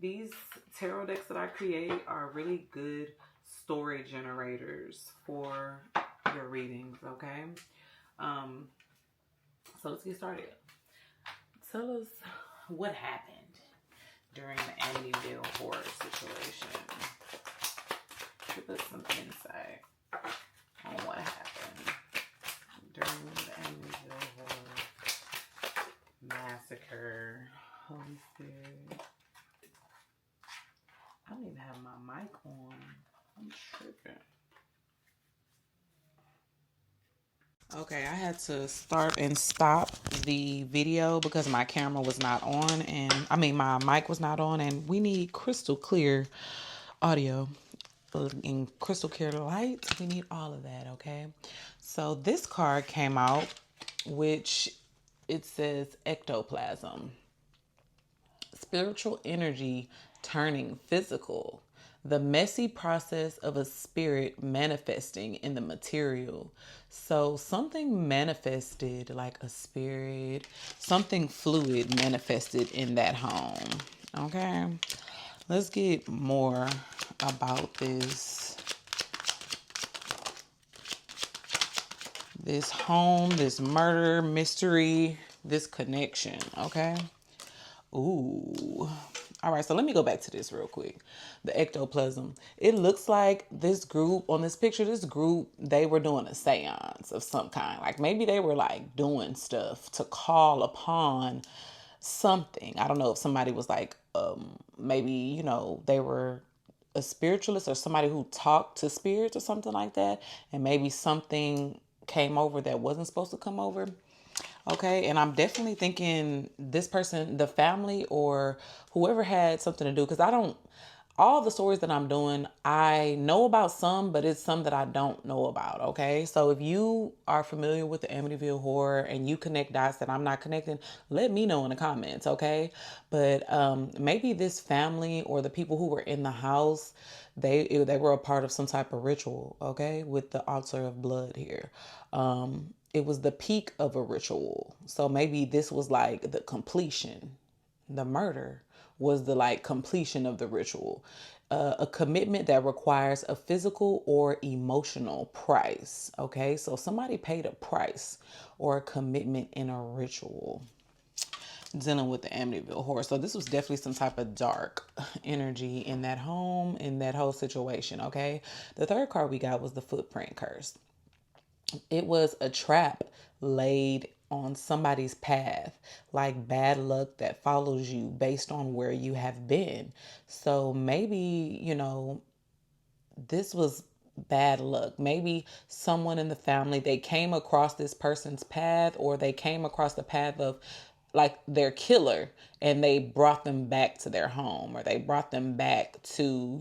These tarot decks that I create are really good story generators for your readings, okay? So let's get started. Tell us what happened during the Amityville Horror situation. Give us some insight on what happened during the Amityville Horror massacre. Holy Spirit. I don't even have my mic on. I'm tripping. Okay, I had to start and stop the video because my camera was not on, and my mic was not on, and we need crystal clear audio and crystal clear light. We need all of that, okay? So this card came out, which it says ectoplasm. Spiritual energy turning physical. The messy process of a spirit manifesting in the material. So something manifested, like a spirit, something fluid manifested in that home. Okay, let's get more about this home, this murder mystery, this connection. Okay. Ooh. All right, so let me go back to this real quick. The ectoplasm. It looks like this group on this picture, they were doing a seance of some kind. Like maybe they were like doing stuff to call upon something. I don't know if somebody was like, maybe, they were a spiritualist or somebody who talked to spirits or something like that. And maybe something came over that wasn't supposed to come over. Okay, and I'm definitely thinking this person, the family or whoever had something to do, because all the stories that I'm doing, I know about some, but it's some that I don't know about, okay? So if you are familiar with the Amityville Horror and you connect dots that I'm not connecting, let me know in the comments, okay? But maybe this family or the people who were in the house, they were a part of some type of ritual, okay? With the altar of blood here. It was the peak of a ritual. So maybe this was like the completion. The murder was the like completion of the ritual. A commitment that requires a physical or emotional price. Okay, so somebody paid a price or a commitment in a ritual dealing with the Amityville Horror. So this was definitely some type of dark energy in that home, in that whole situation. Okay, the third card we got was the footprint curse. It was a trap laid on somebody's path, like bad luck that follows you based on where you have been. So maybe, this was bad luck. Maybe someone in the family, they came across this person's path, or they came across the path of like their killer, and they brought them back to their home, or they brought them back to,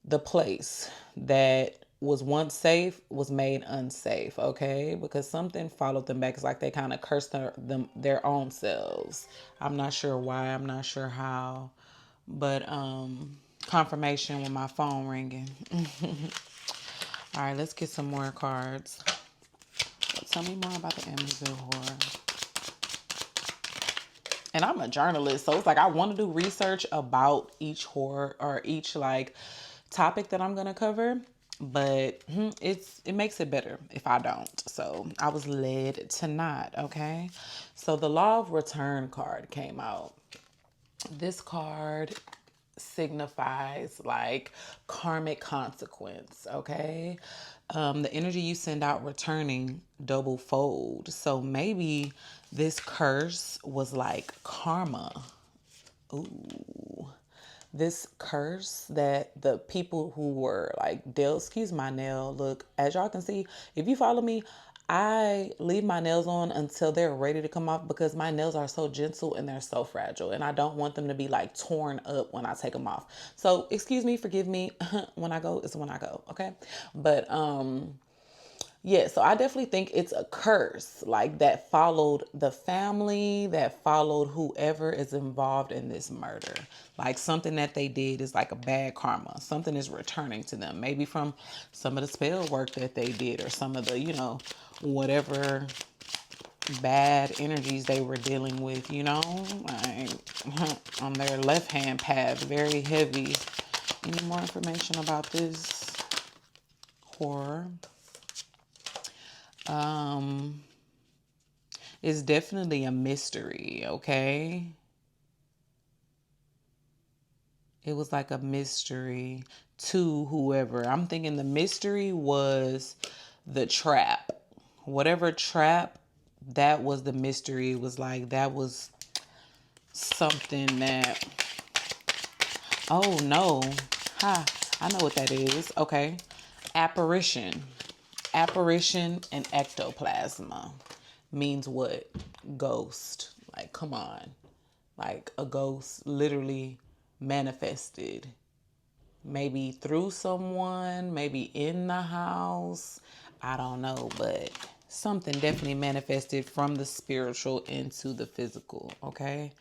the place that was once safe was made unsafe, okay? Because something followed them back. It's like they kind of cursed their own selves. I'm not sure why, I'm not sure how, but confirmation with my phone ringing. All right, let's get some more cards. Tell me more about the Amityville Horror. And I'm a journalist, so it's like I want to do research about each horror or each like topic that I'm gonna cover, but it makes it better if I don't. So I was led to not. Okay, so the Law of Return card came out. This card signifies like karmic consequence. Okay, the energy you send out returning double fold. So maybe this curse was like karma. Ooh, this curse that the people who were like dealt, excuse my nail, look, as y'all can see, if you follow me, I leave my nails on until they're ready to come off because my nails are so gentle and they're so fragile, and I don't want them to be like torn up when I take them off. So excuse me, forgive me. When I go, it's when I go, okay? But yeah, so I definitely think it's a curse like that followed the family, that followed whoever is involved in this murder. Like something that they did is like a bad karma. Something is returning to them, maybe from some of the spell work that they did or some of the, whatever bad energies they were dealing with, you know, like on their left hand path, very heavy. Any more information about this horror? It's definitely a mystery, okay? It was like a mystery to whoever. I'm thinking the mystery was the trap. Whatever trap, that was the mystery. It was like that was something that, oh no. Ha, I know what that is. Okay. Apparition. Apparition and ectoplasma means what? Ghost. Like, come on. Like a ghost literally manifested. Maybe through someone, maybe in the house. I don't know, but something definitely manifested from the spiritual into the physical, okay?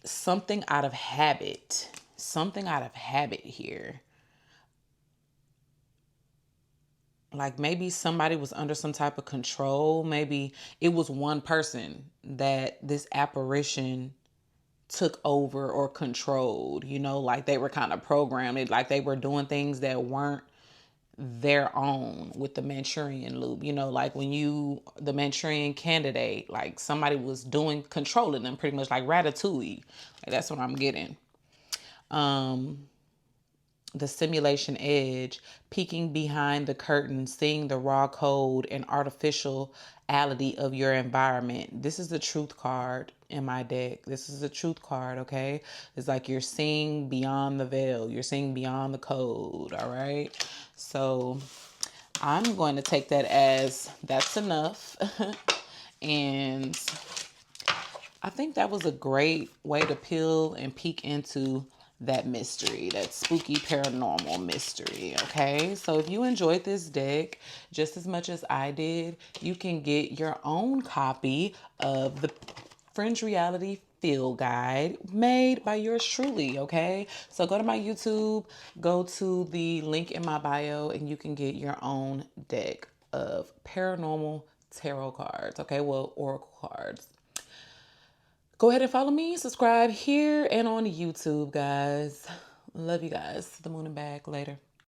Something out of habit. Something out of habit here. Like maybe somebody was under some type of control. Maybe it was one person that this apparition took over or controlled, you know, like they were kind of programmed, like they were doing things that weren't their own with the Manchurian loop, you know, like when the Manchurian candidate, like somebody was controlling them pretty much like Ratatouille. Like that's what I'm getting. The simulation edge, peeking behind the curtain, seeing the raw code and artificiality of your environment. This is the truth card in my deck. This is the truth card, okay? It's like you're seeing beyond the veil. You're seeing beyond the code, all right? So I'm going to take that as that's enough. And I think that was a great way to peel and peek into that mystery, that spooky paranormal mystery, okay? So if you enjoyed this deck just as much as I did, you can get your own copy of the Fringe Reality Field Guide made by yours truly, okay? So go to my YouTube, go to the link in my bio, and you can get your own deck of paranormal tarot cards, okay? Well, oracle cards. Go ahead and follow me, subscribe here and on YouTube, guys. Love you guys. The moon and back. Later.